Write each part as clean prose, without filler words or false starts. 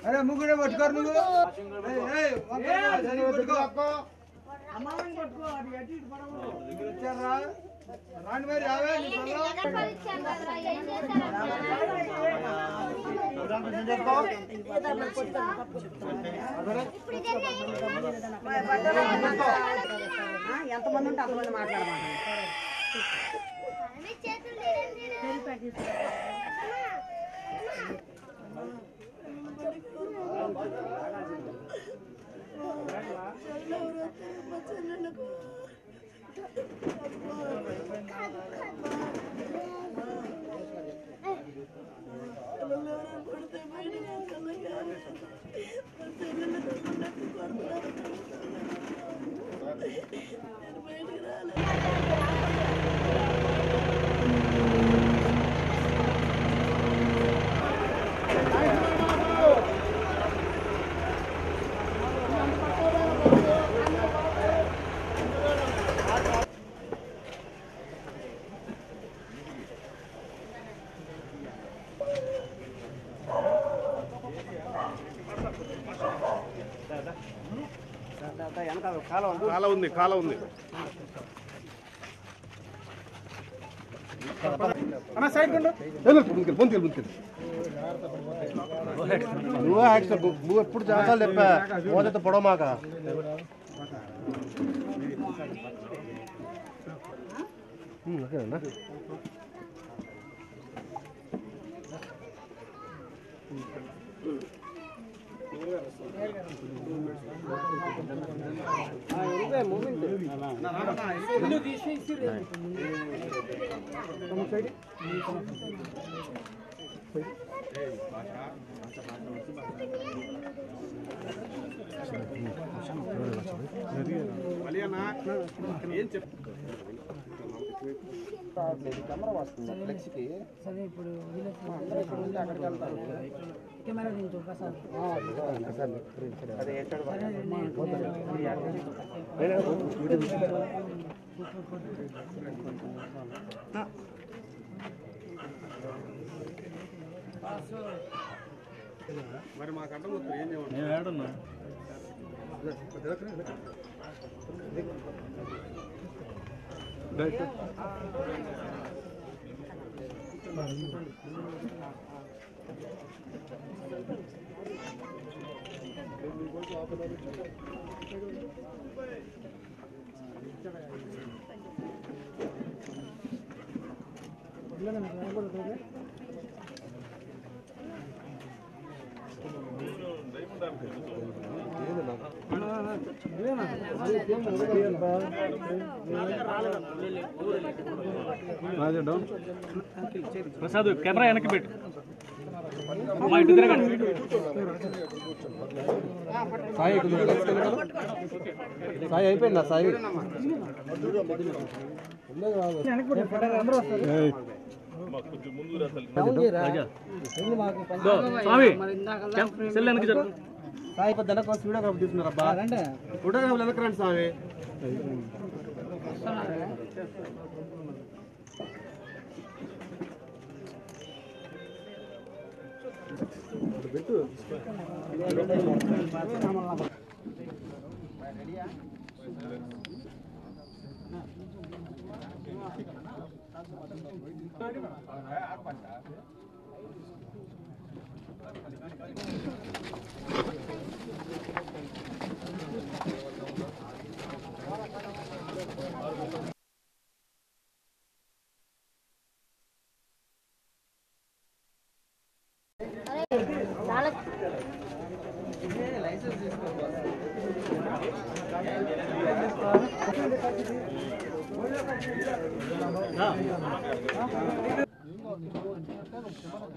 అరే ముగ్గురే పట్టుకోరు నువ్వు రాండి మరి రావే ఎంతమంది ఉంటే అంతమంది మాట్లాడమాట కాల ఉంది అన్న సైడ్ కొండు నువ్వు యాక్షన్ నువ్వు ఎప్పుడు చేస్తావు చెప్పా మోదతో పొడవమాక ఓకేనా కెమెరా వస్తుంది ఫ్లెక్స్కి సరే ఇప్పుడు అక్కడికి వెళ్తారు కెమెరా దించు మరి మాకు అడ్డం ఏం చేయాలి ఏడున్నా ప్రసాద్ కెమెరా వెనక్కి పెట్టు మా ఇటు తిరగండి సాయి అయిపోయిందా సాయి స్వామి సెల్ వెనక్కి జరుగు సాయి పెద్ద వీడియోగ్రాఫ్ తీసుకున్నారబ్బా ఫోటోగ్రాఫ్ వెనక్కి రండి స్వామి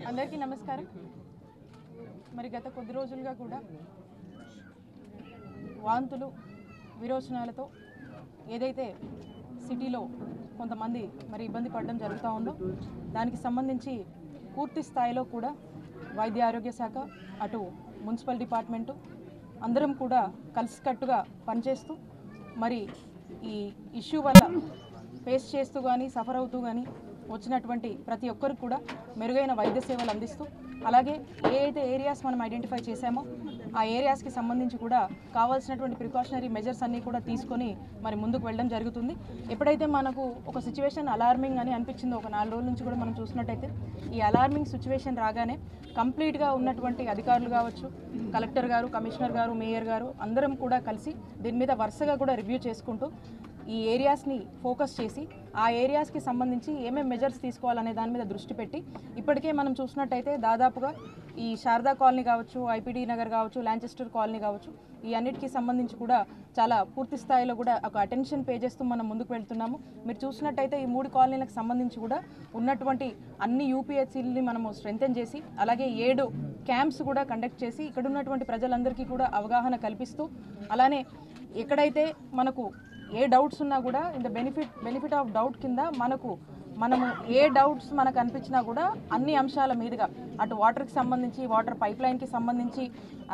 అందరికీ నమస్కారం. మరి గత కొద్ది రోజులుగా కూడా వాంతులు విరోచనాలతో ఏదైతే సిటీలో కొంతమంది మరి ఇబ్బంది పడడం జరుగుతూ ఉందో దానికి సంబంధించి పూర్తి స్థాయిలో కూడా వైద్య ఆరోగ్య శాఖ అటు మున్సిపల్ డిపార్ట్మెంటు అందరం కూడా కలిసికట్టుగా పనిచేస్తూ మరి ఈ ఇష్యూ వల్ల ఫేస్ చేస్తూ కానీ సఫర్ అవుతూ కానీ వచ్చినటువంటి ప్రతి ఒక్కరికి కూడా మెరుగైన వైద్య సేవలు అందిస్తూ అలాగే ఏ అయితే ఏరియాస్ మనం ఐడెంటిఫై చేశామో ఆ ఏరియాస్కి సంబంధించి కూడా కావాల్సినటువంటి ప్రికాషనరీ మెజర్స్ అన్నీ కూడా తీసుకొని మరి ముందుకు వెళ్ళడం జరుగుతుంది. ఎప్పుడైతే మనకు ఒక సిచ్యువేషన్ అలార్మింగ్ అని అనిపించిందో ఒక 4 రోజుల నుంచి కూడా మనం చూసినట్టయితే ఈ అలార్మింగ్ సిచ్యువేషన్ రాగానే కంప్లీట్గా ఉన్నటువంటి అధికారులు కావచ్చు, కలెక్టర్ గారు, కమిషనర్ గారు, మేయర్ గారు అందరం కూడా కలిసి దీని మీద వరుసగా కూడా రివ్యూ చేసుకుంటూ ఈ ఏరియాస్ని ఫోకస్ చేసి ఆ ఏరియాస్కి సంబంధించి ఏమేమి మెజర్స్ తీసుకోవాలనే దాని మీద దృష్టి పెట్టి ఇప్పటికే మనం చూసినట్టయితే దాదాపుగా ఈ శారదా కాలనీ కావచ్చు, ఐపీడీ నగర్ కావచ్చు, లాంచెస్టర్ కాలనీ కావచ్చు, ఈ అన్నిటికీ సంబంధించి కూడా చాలా పూర్తి స్థాయిలో కూడా ఒక అటెన్షన్ పే చేస్తూ మనం ముందుకు వెళ్తున్నాము. మీరు చూసినట్టయితే ఈ 3 కాలనీలకు సంబంధించి కూడా ఉన్నటువంటి అన్ని యూపీహెచ్సీలని మనము స్ట్రెంథెన్ చేసి అలాగే 7 క్యాంప్స్ కూడా కండక్ట్ చేసి ఇక్కడ ఉన్నటువంటి ప్రజలందరికీ కూడా అవగాహన కల్పిస్తూ అలానే ఎక్కడైతే మనకు ఏ డౌట్స్ ఉన్నా కూడా in the benefit of doubt కింద మనము ఏ డౌట్స్ మనకు అనిపించినా కూడా అన్ని అంశాల మీదుగా అటు వాటర్కి సంబంధించి వాటర్ పైప్ లైన్కి సంబంధించి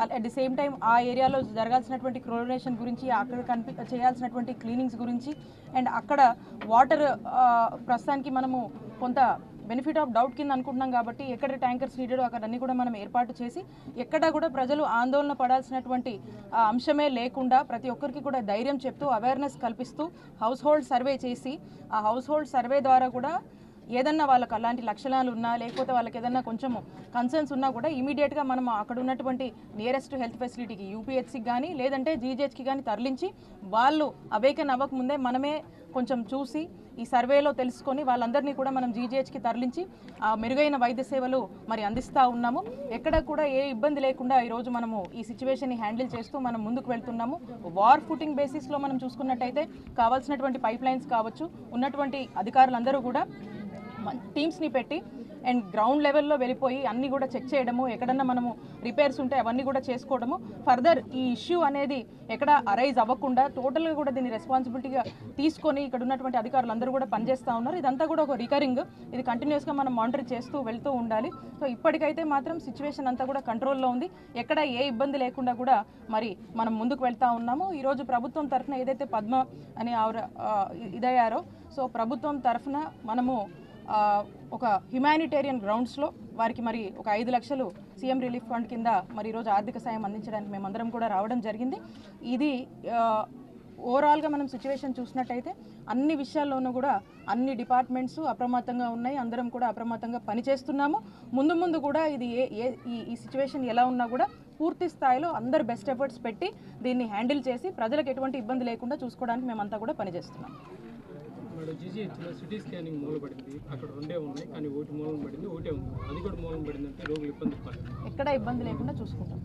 అట్ ది సేమ్ టైం ఆ ఏరియాలో జరగాల్సినటువంటి క్లోరినేషన్ గురించి అక్కడ చేయాల్సినటువంటి క్లీనింగ్స్ గురించి అండ్ అక్కడ వాటర్ ప్రస్తుతానికి మనము కొంత బెనిఫిట్ ఆఫ్ డౌట్ కింద అనుకుంటున్నాం కాబట్టి ఎక్కడ ట్యాంకర్స్ నీడెడో అక్కడ అన్ని కూడా మనం ఏర్పాటు చేసి ఎక్కడ కూడా ప్రజలు ఆందోళన పడాల్సినటువంటి అంశమే లేకుండా ప్రతి ఒక్కరికి కూడా ధైర్యం చెప్తూ అవేర్నెస్ కల్పిస్తూ హౌస్ హోల్డ్ సర్వే చేసి ఆ హౌస్ హోల్డ్ సర్వే ద్వారా కూడా ఏదన్నా వాళ్ళకి అలాంటి లక్షణాలు ఉన్నా లేకపోతే వాళ్ళకి ఏదన్నా కొంచెం కన్సర్న్స్ ఉన్నా కూడా ఇమీడియట్గా మనం అక్కడ ఉన్నటువంటి నియరెస్ట్ హెల్త్ ఫెసిలిటీకి యూపీహెచ్సికి కానీ లేదంటే జీజీహెచ్కి కానీ తరలించి వాళ్ళు అవేకన్ అవ్వకముందే మనమే కొంచెం చూసి ఈ సర్వేలో తెలుసుకొని వాళ్ళందరినీ కూడా మనం జీజీహెచ్కి తరలించి ఆ మెరుగైన వైద్య సేవలు మరి అందిస్తూ ఉన్నాము. ఎక్కడ కూడా ఏ ఇబ్బంది లేకుండా ఈరోజు మనము ఈ సిచ్యువేషన్ని హ్యాండిల్ చేస్తూ మనం ముందుకు వెళ్తున్నాము. వార్ ఫుటింగ్ బేసిస్లో మనం చూసుకున్నట్టయితే కావాల్సినటువంటి పైప్ లైన్స్ కావచ్చు ఉన్నటువంటి అధికారులందరూ కూడా టీమ్స్ని పెట్టి అండ్ గ్రౌండ్ లెవెల్లో వెళ్ళిపోయి అన్నీ కూడా చెక్ చేయడము, ఎక్కడన్నా మనము రిపేర్స్ ఉంటే అవన్నీ కూడా చేసుకోవడము, ఫర్దర్ ఈ ఇష్యూ అనేది ఎక్కడ అరైజ్ అవ్వకుండా టోటల్గా కూడా దీన్ని రెస్పాన్సిబిలిటీగా తీసుకొని ఇక్కడ ఉన్నటువంటి అధికారులు అందరూ కూడా పనిచేస్తూ ఉన్నారు. ఇదంతా కూడా ఒక రికరింగ్, ఇది కంటిన్యూస్గా మనం మానిటర్ చేస్తూ వెళ్తూ ఉండాలి. సో ఇప్పటికైతే మాత్రం సిచ్యువేషన్ అంతా కూడా కంట్రోల్లో ఉంది. ఎక్కడ ఏ ఇబ్బంది లేకుండా కూడా మరి మనం ముందుకు వెళ్తూ ఉన్నాము. ఈరోజు ప్రభుత్వం తరఫున ఏదైతే పద్మ అని ఇదయ్యారో సో ప్రభుత్వం తరఫున మనము ఒక హ్యుమానిటేరియన్ గ్రౌండ్స్లో వారికి మరి ఒక 5 లక్షలు సీఎం రిలీఫ్ ఫండ్ కింద మరి ఈరోజు ఆర్థిక సాయం అందించడానికి మేమందరం కూడా రావడం జరిగింది. ఇది ఓవరాల్గా మనం సిచ్యువేషన్ చూసినట్టయితే అన్ని విషయాల్లోనూ కూడా అన్ని డిపార్ట్మెంట్స్ అప్రమత్తంగా ఉన్నాయి. అందరం కూడా అప్రమత్తంగా పనిచేస్తున్నాము. ముందు కూడా ఇది ఈ సిచ్యువేషన్ ఎలా ఉన్నా కూడా పూర్తి స్థాయిలో అందరు బెస్ట్ ఎఫర్ట్స్ పెట్టి దీన్ని హ్యాండిల్ చేసి ప్రజలకు ఎటువంటి ఇబ్బంది లేకుండా చూసుకోవడానికి మేమంతా కూడా పనిచేస్తున్నాం. జీజీహెచ్లో సిటీ స్కానింగ్ మూలపడింది, అక్కడ 2 ఉన్నాయి కానీ ఒకటి మూలం పడింది, ఒకటే ఉంది. అది కూడా మూలం పడింది అంటే రోగులు ఇబ్బంది పడలేదు, ఎక్కడ ఇబ్బంది లేకుండా చూసుకుంటాం.